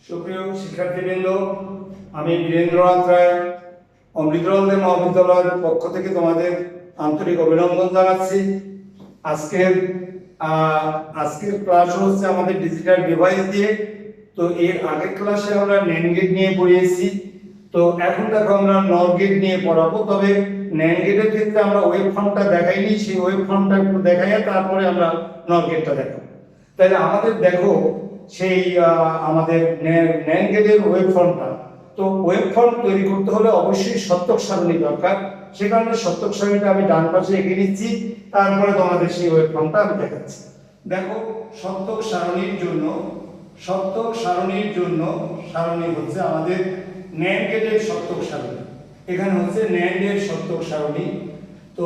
সুপ্রিয় শিক্ষার্থীবৃন্দ, আমি বীরেন্দ্র রায় অমৃত মহাবিদ্যালয়ের পক্ষ থেকে তোমাদের আন্তরিক অভিনন্দন জানাচ্ছি। আজকের ক্লাস হচ্ছে আমাদের ডিজিটাল ডিভাইস দিয়ে। তো এর আগের ক্লাসে আমরা NAND গেট নিয়ে পড়িয়েছি, তো এখন দেখো আমরা NOR গেট নিয়ে পড়াবো। তবে NAND গেটের ক্ষেত্রে আমরা ওয়েব ফর্মটা দেখাইনি, সেই ওয়েব ফর্মটা একটু দেখাইয়া তারপরে আমরা NOR গেটটা দেখাবো। তাহলে আমাদের দেখো সেই আমাদের NAND গেটের ওয়েব ফর্মটা, তো ওয়েব ফর্ম তৈরি করতে হলে অবশ্যই সত্যক সারণী দরকার। সে কারণে সত্যক সারণীটা আমি ডান পাশে এঁকে নিচ্ছি, তারপরে তোমাদের সেই ওয়েব ফর্মটা আমি দেখাচ্ছি। দেখো সত্যক সারণীর জন্য সারণী হচ্ছে আমাদের NAND গেটের সত্যক সারণী। এখানে হচ্ছে NAND এর সত্যক সারণী। তো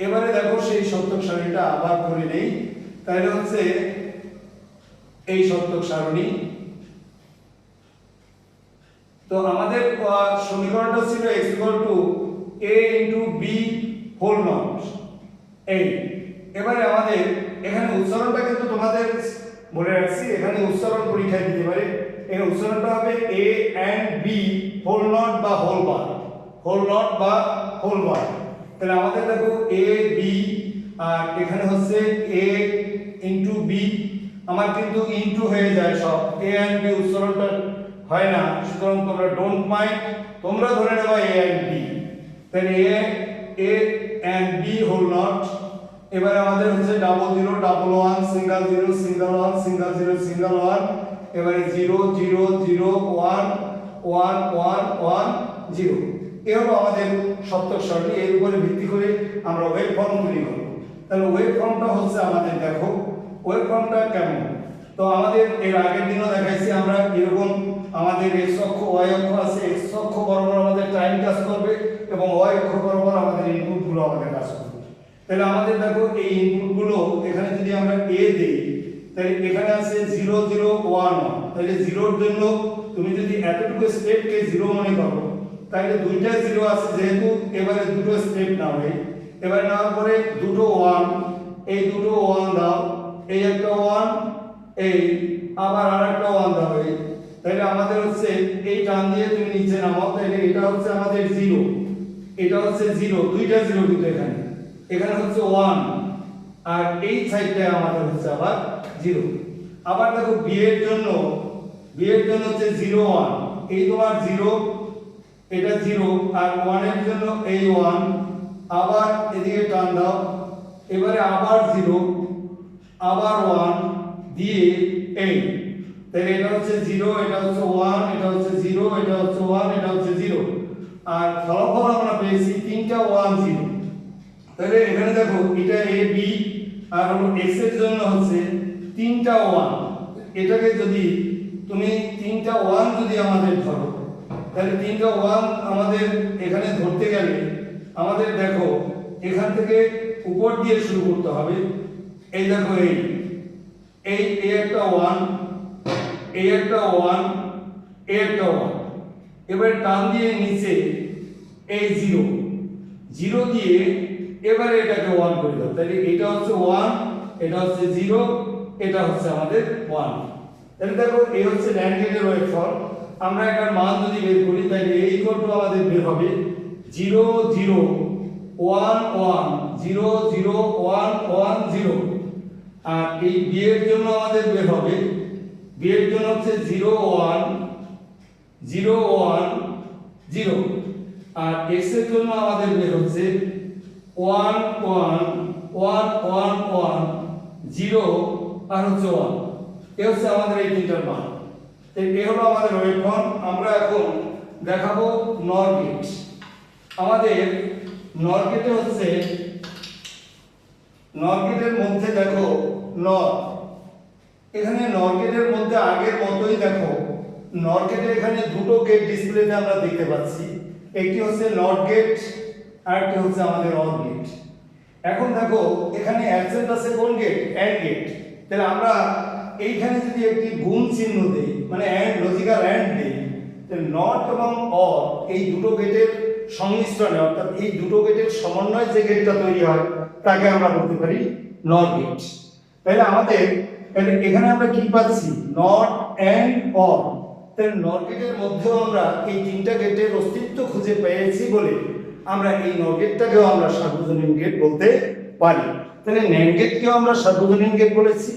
এবারে দেখো সেই সত্যক সারণীটা আবার করে নেই। তাহলে হচ্ছে এই সত্যক সারণী। তো আমাদের সমীকরণটা ছিল x a * b whole not এই। এবারে আমাদের এখানে উচ্চারণটা কিন্তু তোমাদের বলে রাখছি, এখানে উচ্চারণ পরীক্ষায় দিতে পারে। এখানে উচ্চারণটা হবে a and b whole not বা হোল বার, তাহলে আমাদের দেখো a b, আর এখানে হচ্ছে a * b। আমার কিন্তু ইনটু হয়ে যায় সব, a and b উচ্চারণটা হয় না, সুতরাং তোমরা ডোন্ট মাইন্ড, তোমরা ধরে নেবা a and b। তাহলে a and b whole not. এবারে আমাদের হচ্ছে 00 11 সিঙ্গেল 0 সিঙ্গেল 1 সিঙ্গেল 0 সিঙ্গেল 1, এবারে 0 0 0 1 1 1 1 0। এই হলো আমাদের সত্যক সারণী। এর উপরে ভিত্তি করে আমরা ওয়েব ফর্ম তৈরি করব। তাহলে ওয়েব ফর্মটা হচ্ছে আমাদের দেখো ওয়েব ফর্মটা কেমন। তো আমাদের এর আগের দিনও দেখাইছি আমরা এরকম আমাদের x অক্ষ y অক্ষ আছে। x অক্ষ বরাবর আমাদের টাইম কাজ করবে এবং y অক্ষ বরাবর আমাদের ইনপুটগুলো আমাদের কাজ করবে। তাহলে আমাদের দেখো এই ইনপুটগুলো এখানে যদি আমরা a দেই, তাহলে এখানে আছে 0 0 1 1। তাহলে 0 এর জন্য তুমি যদি এতটুকু স্টেপকে 0 মনে করো, তাহলে দুইটা 0 আছে যেহেতু, এবারে দুটো স্টেপ নাও। এবারে নেওয়ার পরে দুটো 1, এই দুটো 1 দাও, এই একটা 1, এই আবার আরেকটা 1 দাও। তাহলে আমাদের হচ্ছে এই টান দিয়ে তুমি নিচে নামাও। তাহলে এটা হচ্ছে আমাদের 0, এটা হচ্ছে 0, দুইটা 0 কিন্তু এখানে হচ্ছে 1, আর এই সাইডটায় আমাদের হচ্ছে আবার 0। আবার দেখো b এর জন্য হচ্ছে 0 1, এই তোমার 0, এটা 0, আর 1 এর জন্য এই 1, আবার এদিকে টান দাও, এবারে আবার 0, আবার 1 দিয়ে এই। তাহলে এটা হচ্ছে 0, এটা হচ্ছে 1, এটা হচ্ছে 0, এটা হচ্ছে 1, এটা হচ্ছে 0, আর ফলাফল আমরা পেয়েছি তিনটা 1 0। তাহলে এখানে দেখো এটা a b, আর হলো x এর জন্য হচ্ছে তিনটা 1। এটাকে যদি তুমি তিনটা 1 যদি আমাদের ধরো, তাহলে তিনটা 1 আমাদের এখানে ধরতে গেলে আমাদের দেখো এখান থেকে উপর দিয়ে শুরু করতে হবে। এই দেখো এই একটা 1, এই একটা 1, এই একটা 1, এবারে টান দিয়ে নিচে এই 0 0 দিয়ে এবারে এটাকে 1 করে দাও। তাহলে এটা হচ্ছে 1, এটা হচ্ছে 0, এটা হচ্ছে আমাদের 1। তাহলে দেখো এই হচ্ছে NAND গেটের ওয়েব ফর্ম। আমরা এটার মান যদি বের করি, তাহলে এই ইকুয়াল টু আমাদের বের হবে 0 0 1 1 0 0 1 1 0। আর এই b এর জন্য আমাদের বের হবে, b এর জন্য হচ্ছে 0 1 0 1 0, আর x এর জন্য আমাদের বের হচ্ছে 1 1 1 1 1 0, আর হচ্ছে 1। এই হচ্ছে আমাদের এই তিনটার মান। এই হলো আমাদের ওয়েব ফর্ম। আমরা এখন দেখাবো NOR গেট। আমাদের NOR গেটে হচ্ছে NOR গেটের মধ্যে দেখো NOR, এখানে NOR গেটের মধ্যে আগের মতোই দেখো NOR গেটে এখানে দুটো গেট ডিসপ্লেতে আমরা দেখতে পাচ্ছি। একটি হচ্ছে NOT গেট, আর একটি হচ্ছে আমাদের OR গেট। এখন দেখো এখানে অ্যাবসেন্ট আছে কোন গেট? AND gate. তাহলে আমরা এইখানে যদি একটি গুণ চিহ্ন দেই, মানে AND লজিক্যাল AND দেই, তাহলে NOT এবং OR এই দুটো গেটের সংমিশ্রণে, অর্থাৎ এই দুটো গেটের সমন্বয়ে যে গেটটা তৈরি হয় তাকে আমরা বলতে পারি NOR গেট। তাহলে আমাদের তাহলে এখানে আমরা কি পাচ্ছি নট এন্ড অর। তাহলে নট গেটের মধ্যেও আমরা এই তিনটা গেটের অস্তিত্ব খুঁজে পেয়েছি বলে আমরা এই নট গেটটাকেও আমরা সার্বজনীন গেট বলতে পারি। তাহলে ন্যান্ড গেটকেও আমরা সার্বজনীন গেট বলেছি,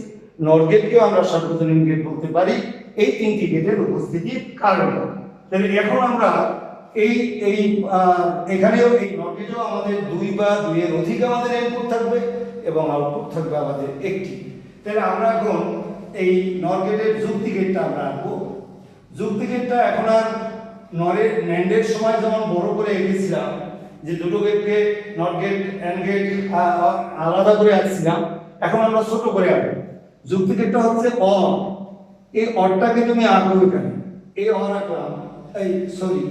নট গেটকেও আমরা সার্বজনীন গেট বলতে পারি এই তিনটি গেটের উপস্থিতির কারণে। তাহলে এখন আমরা এই এই এখানেও এই নট গেটেও আমাদের দুই বা দুইয়ের অধিক আমাদের ইনপুট থাকবে এবং আউটপুট থাকবে আমাদের একটি। তাহলে আমরা এখন এই নট গেটের যুক্তি গেটটা আমরা আঁকবো। যুক্তি গেটটা এখন আর ন্যান্ডের সময় যেমন বড় করে এঁকেছিলাম যে দুটো গেটকে নট গেট এন্ড গেট আলাদা করে আঁকছিলাম, এখন আমরা ছোট করে আঁকবো। যুক্তি গেটটা হচ্ছে অর, এই অরটাকে তুমি আঁকো এখানে, এই অর আঁকলাম, এই সরি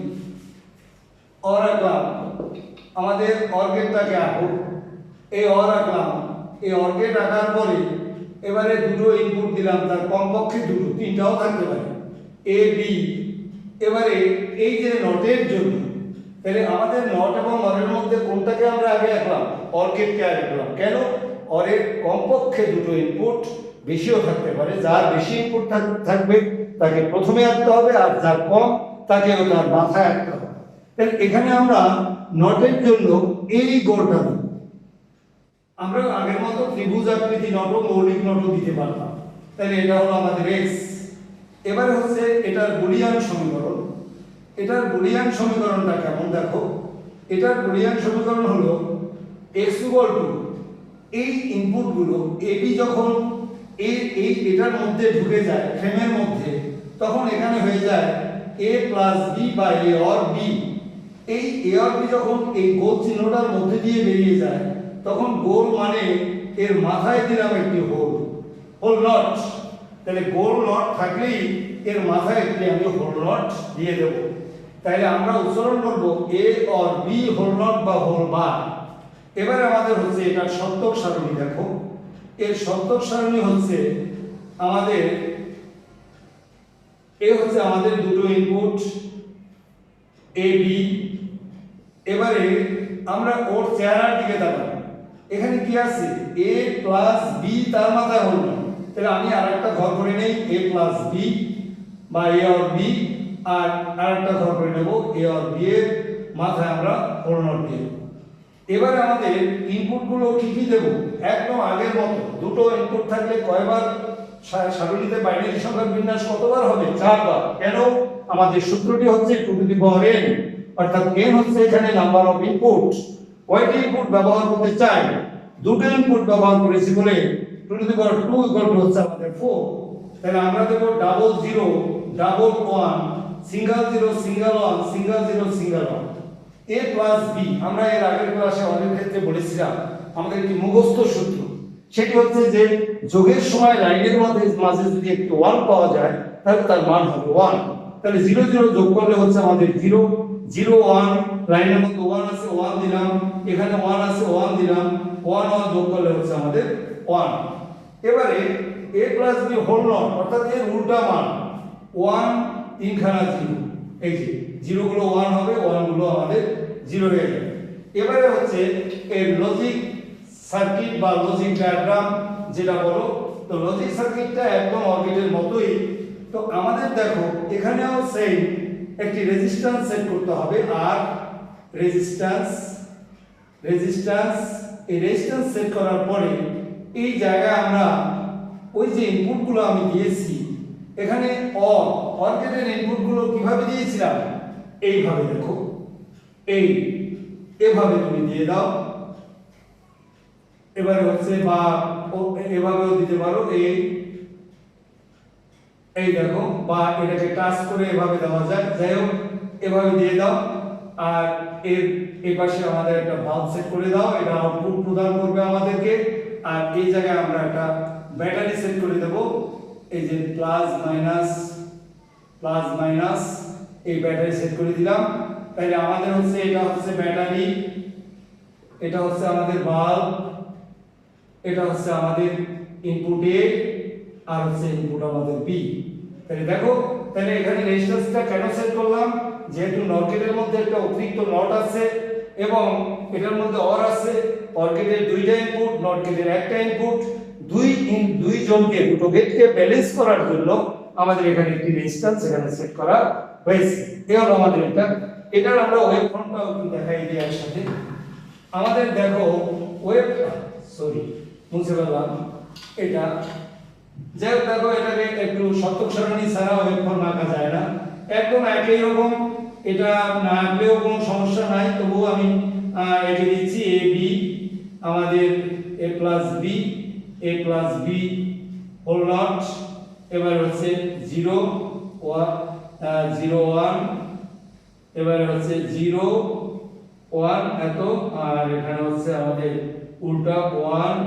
অর আঁকলাম, আমাদের অর গেটটাকে আঁকো, এই অর আঁকলাম, এই অর গেট আঁকার পরে এবারে দুটো ইনপুট দিলাম, তার কমপক্ষে দুটো, তিনটাও থাকতে পারে এ বি। এবারে এই যে নটের জন্য তাহলে আমাদের নট এবং অরের মধ্যে কোনটাকে আমরা আগে আঁকলাম, অর গেটকে আগে আঁকলাম। কেন? অরের কমপক্ষে দুটো ইনপুট, বেশিও থাকতে পারে, যার বেশি ইনপুট থাকবে তাকে প্রথমে আঁকতে হবে, আর যার কম তাকেও তার মাথায় আঁকতে হবে। তাহলে এখানে আমরা নটের জন্য এই গড়টা দেব। আমরা আগের মতো ত্রিভুজ আকৃতি নটও মৌলিক নটও দিতে পারতাম। তাহলে এটা হলো আমাদের এক্স। এবারে হচ্ছে এটার বুলিয়ান সমীকরণ। এটার বুলিয়ান সমীকরণটা কেমন দেখো, এটার বুলিয়ান সমীকরণ হলো x ইকুয়াল টু এই ইনপুটগুলো এবি যখন এটার মধ্যে ঢুকে যায় ফ্রেমের মধ্যে, তখন এখানে হয়ে যায় a প্লাস বি বা a অর বি। এই a অর বি যখন এই গোল চিহ্নটার মধ্যে দিয়ে বেরিয়ে যায়, তখন গোল মানে এর মাথায় দিলাম একটি হোল, হোল নট। তাহলে গোল নট থাকলেই এর মাথায় একটি আমি হোল নট দিয়ে দেব। তাহলে আমরা উচ্চারণ করব a or B whole not বা হোল বার। এবারে আমাদের হচ্ছে এটার সত্যক সারণী দেখো, এর সত্যক সারণী হচ্ছে আমাদের এ হচ্ছে আমাদের দুটো ইনপুট এ বি। এবারে আমরা ওর চেহারার দিকে তাকাবো, এখানে কি আছে a প্লাস বি, তার মাথায় হোল নট। তাহলে আমি আরেকটা ঘর করে নেই a প্লাস বি বা a অর বি, আর আরেকটা ঘর করে নেব a অর বি এর মাথায় আমরা হোল নট দেব। এবারে আমাদের ইনপুটগুলো কি কি দেব, একদম আগের মতো। দুটো ইনপুট থাকলে কয়বার সারণীতে বাইনারি সংখ্যার বিন্যাস কতবার হবে, 4 বার। কেন? আমাদের সূত্রটি হচ্ছে two to the power n, অর্থাৎ n হচ্ছে এখানে নাম্বার অফ ইনপুট। কয়টি ইনপুট ব্যবহার করতে চাই, দুটো ইনপুট ব্যবহার করেছি বলে two to the power 2 equal to হচ্ছে আমাদের 4। তাহলে আমরা দেব double 0 double 1 single 0 single 1 single 0 single 1 a plus B. আমরা এর আগের ক্লাসে অনেক ক্ষেত্রে বলেছিলাম আমাদের একটি মুখস্থ সূত্র, সেটি হচ্ছে যে যোগের সময় লাইনের মাঝে যদি একটি 1 পাওয়া যায় তাহলে তার মান হবে 1। তাহলে 0 0 যোগ করলে হচ্ছে আমাদের 0 0 1, লাইনের মধ্যে 1 আছে 1 দিলাম, এখানে 1 আছে 1 দিলাম, 1 1 যোগ করলে হচ্ছে আমাদের 1। এবারে a plus B whole not, অর্থাৎ এর উল্টা মান 1 তিনখানা 0, এই যে 0 গুলো 1 হবে, 1 গুলো আমাদের 0 হয়ে যাবে। এবারে হচ্ছে এর লজিক সার্কিট বা লজিক ডায়াগ্রাম যেটা বলো, তো লজিক সার্কিটটা একদম অরবিটের মতোই। তো আমাদের দেখো এখানেও সেই একটি রেজিস্ট্যান্স সেট করতে হবে, আর রেজিস্ট্যান্স এই রেজিস্ট্যান্স সেট করার পরে এই জায়গায় আমরা ওই যে ইনপুটগুলো আমি দিয়েছি এখানে অর গেটের ইনপুটগুলো কিভাবে দিয়েছিলাম, এইভাবে দেখো, এভাবে তুমি দিয়ে দাও। এবারে হচ্ছে বা এভাবেও দিতে পারো, এই দেখো, বা এটাকে টাচ করে এভাবে দেওয়া যায়, যাই হোক এভাবে দিয়ে দাও। আর এর এই পাশে আমাদের একটা ভালভ সেট করে দাও, এটা আউটপুট প্রদান করবে আমাদেরকে। আর এই জায়গায় আমরা একটা ব্যাটারি সেট করে দেব, এই যে প্লাস মাইনাস এই ব্যাটারি সেট করে দিলাম। তাহলে আমাদের হচ্ছে এটা হচ্ছে ব্যাটারি, এটা হচ্ছে আমাদের বাল্ব, এটা হচ্ছে আমাদের ইনপুট এ, আর হচ্ছে ইনপুট আমাদের বি। তাহলে দেখো, তাহলে এখানে রেজিস্ট্যান্সটা কেন সেট করলাম, যেহেতু নট গেটের মধ্যে একটা অতিরিক্ত নট আছে এবং এটার মধ্যে অর আছে। অর গেটের দুইটা ইনপুট, নট গেটের একটা ইনপুট, দুই জনকে দুটো গেটকে ব্যালেন্স করার জন্য আমাদের এখানে একটি রেজিস্ট্যান্স এখানে সেট করা হয়েছে। এই হলো আমাদের এটার আমরা ওয়েভ ফর্মটা একটু দেখাই দিই একসাথে। আমাদের দেখো ওয়েভ মুছে ফেললাম এটা, যাই হোক দেখো এটাকে একটু শতক সারণী ছাড়া ওয়েভ ফর্ম আঁকা যায় না, একদম একই রকম। এটা না আঁকলেও কোনো সমস্যা নাই, তবুও আমি এঁকে দিচ্ছি এ বি, আমাদের এ প্লাস বি হোল নট, এবার হচ্ছে 0 1, এবার হচ্ছে 0 1 এত, আর এখানে হচ্ছে আমাদের উল্টা 1,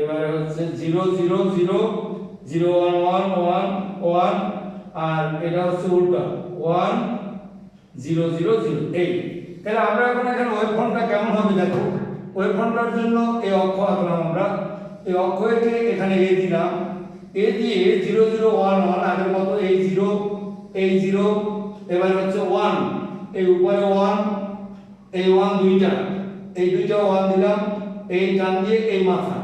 এবারে হচ্ছে 0 0 0 0 1 1 1 1, আর এটা হচ্ছে উল্টা 1 0 0 0 এই। তাহলে আমরা এখন এখানে ওয়েভ ফর্মটা কেমন হবে দেখো। ওয়েভ ফর্মটার জন্য এই অক্ষ আঁকলাম আমরা, এই অক্ষকে এখানে এ দিলাম, এ দিয়ে 0 0 1 1 আগের মতো এই 0, এবার হচ্ছে 1, এই উপরে 1, এই 1 দুইটা, এই দুইটা 1 দিলাম, এই টান দিয়ে এই মাথা,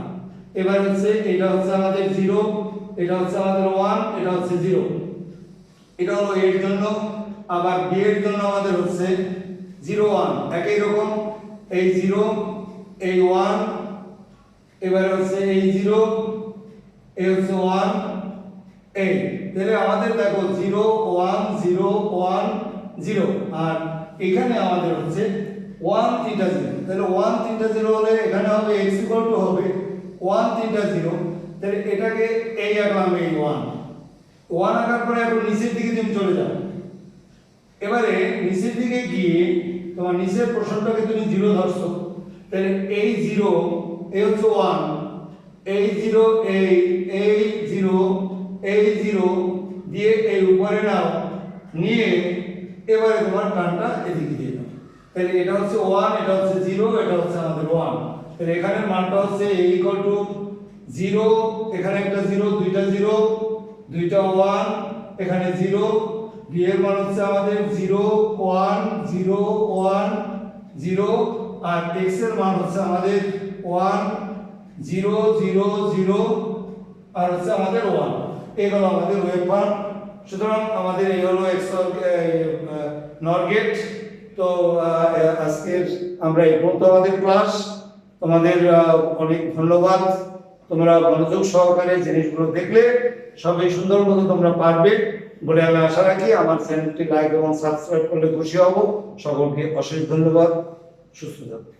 এবার হচ্ছে এটা হচ্ছে আমাদের 0, এটা হচ্ছে আমাদের 1, এটা হচ্ছে 0। এটা হলো এর জন্য। আবার বি এর জন্য আমাদের হচ্ছে 0 1 একই রকম, এই 0 এই 1, এবার হচ্ছে এই 0, এই হচ্ছে 1 এই। তাহলে আমাদের দেখো 0 1 0 1 0, আর এখানে আমাদের হচ্ছে 1 3টা 0। তাহলে 1 3টা 0 হলে এখানে হবে x হবে 1 3টা 0। তাহলে এটাকে এই আঁকলাম, এই 1 আঁকার পরে এখন নিচের দিকে তুমি চলে যাও। এবারে নিচের দিকে গিয়ে তোমার নিচের প্রশ্নটাকে তুমি 0 ধরছো, তাহলে এই 0 এই হচ্ছে 1, এই 0 এই 0 এই 0 দিয়ে এই উপরে নাও, নিয়ে এবারে তোমার টানটা এদিকে দিয়ে দাও। তাহলে এটা হচ্ছে 1, এটা হচ্ছে 0, এটা হচ্ছে আমাদের 1। তাহলে এখানের মানটা হচ্ছে a = 0, এখানে একটা 0 দুইটা 0 দুইটা 1, এখানে 0, b এর মান হচ্ছে আমাদের 0 1 0 1 0, আর x এর মান হচ্ছে আমাদের 1 0 0 0, আর হচ্ছে আমাদের 1। এই হলো আমাদের ওয়েভ ফর্ম। সুতরাং আমাদের এই হলো নর গেট। তো আজকের আমরা এই পর্যন্ত আমাদের ক্লাস। তোমাদের অনেক ধন্যবাদ, তোমরা মনোযোগ সহকারে জিনিসগুলো দেখলে সবই সুন্দর মতো তোমরা পারবে বলে আমি আশা রাখি। আমার চ্যানেলটি লাইক এবং সাবস্ক্রাইব করলে খুশি হব। সকলকে অশেষ ধন্যবাদ, সুস্থ থাকবে।